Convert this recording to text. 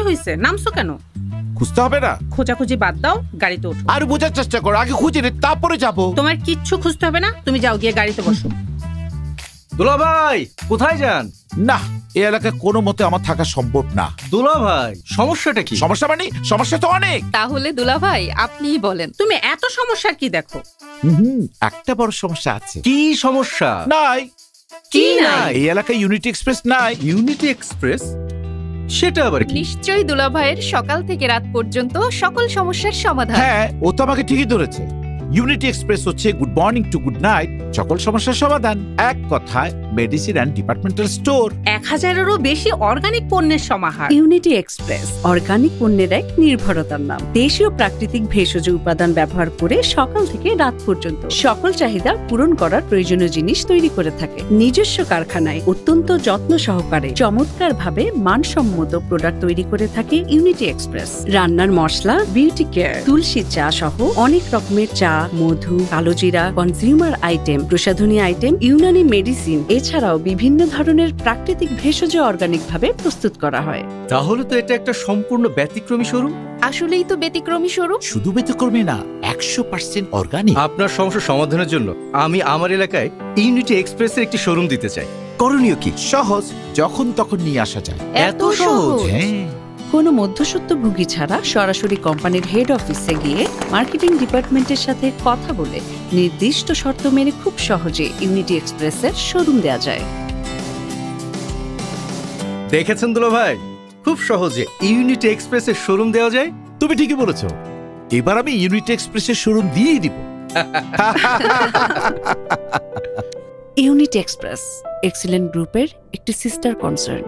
হয়েছে, নামছো কেন? খুঁজতে হবে না, খোঁজাখুঁজি বাদ দাও, গাড়িতে ওঠো। আর বোঝার চেষ্টা করো, আগে খুঁজে নে তারপরে যাবো। তোমার কিচ্ছু খুঁজতে হবে না, তুমি যাও গিয়ে গাড়িতে বসো। দুলা ভাই কোথায় যান? না, এই এলাকায় কোনো মতে আমার থাকা সম্ভব না। দুলা ভাই সমস্যাটা কি? সমস্যা মানে সমস্যা তো অনেক। তাহলে দুলা ভাই আপনিই বলেন, তুমি এত সমস্যা কি দেখো? একটা বড় সমস্যা আছে। কি সমস্যা? নাই। কি নাই? এই এলাকায় ইউনিটি এক্সপ্রেস নাই। Unity express? সেটা আবার কি? নিশ্চয়ই দুলা ভাইয়ের সকাল থেকে রাত পর্যন্ত সকল সমস্যার সমাধান। হ্যাঁ, ও তো আমাকে ঠিকই ধরেছে। ইউনিটি এক্সপ্রেস হচ্ছে good morning to good night, সকল সমস্যার সমাধান। এক কথায় মেডিসিন অ্যান্ড ডিপার্টমেন্টাল স্টোর। 1000-এরও বেশি অর্গানিক পণ্যের সমাহার। ইউনিটি এক্সপ্রেস অর্গানিক পণ্যের এক নির্ভরতার নাম। দেশীয় প্রাকৃতিক ভেষজ উপাদান ব্যবহার করে সকাল থেকে রাত পর্যন্ত সকল চাহিদা পূরণ করার প্রয়োজনীয় জিনিস তৈরি করে থাকে। নিজস্ব কারখানায় অত্যন্ত যত্ন সহকারে চমৎকার ভাবে মানসম্মত প্রোডাক্ট তৈরি করে থাকে ইউনিটি এক্সপ্রেস। রান্নার মশলা, বিউটি কেয়ার, তুলসী চা সহ অনেক রকমের চা, মধু, কালোজিরা, কনজিউমার আইটেম, প্রসাধনী আইটেম, ইউনানি মেডিসিন, এছাড়াও বিভিন্ন ধরনের প্রাকৃতিক ভেষজ অর্গানিক ভাবে প্রস্তুত করা হয়। তাহলে তো এটা একটা সম্পূর্ণ ব্যতিক্রমী শোরুম। আসলেই তো ব্যতিক্রমী শোরুম। শুধু ব্যতিক্রমী না, 100% অর্গানিক। আপনার সমস্যা সমাধানের জন্য আমি আমার এলাকায় ইউনিটি এক্সপ্রেসের একটি শোরুম দিতে চাই। করণীয় কি? সহজ, যখন তখন নিয়ে আসা যায়। এত সহজ? হ্যাঁ। কোনো মধ্যস্বত্বভোগী ছাড়া সরাসরি কোম্পানির হেড অফিসে গিয়ে মার্কেটিং ডিপার্টমেন্টের সাথে কথা বলে নির্দিষ্ট শর্ত মেনে খুব সহজে ইউনিটি এক্সপ্রেসের শোরুম দেওয়া যায়। দেখেছেন দুলা ভাই, খুব সহজে ইউনিটি এক্সপ্রেসের শোরুম দেওয়া যায়। তুমি ঠিকই বলেছো, এবার আমি ইউনিটি এক্সপ্রেসের শোরুম দিয়েই দিব। ইউনিটি এক্সপ্রেস এক্সিলেন্ট গ্রুপের একটি সিস্টার কনসার্ন।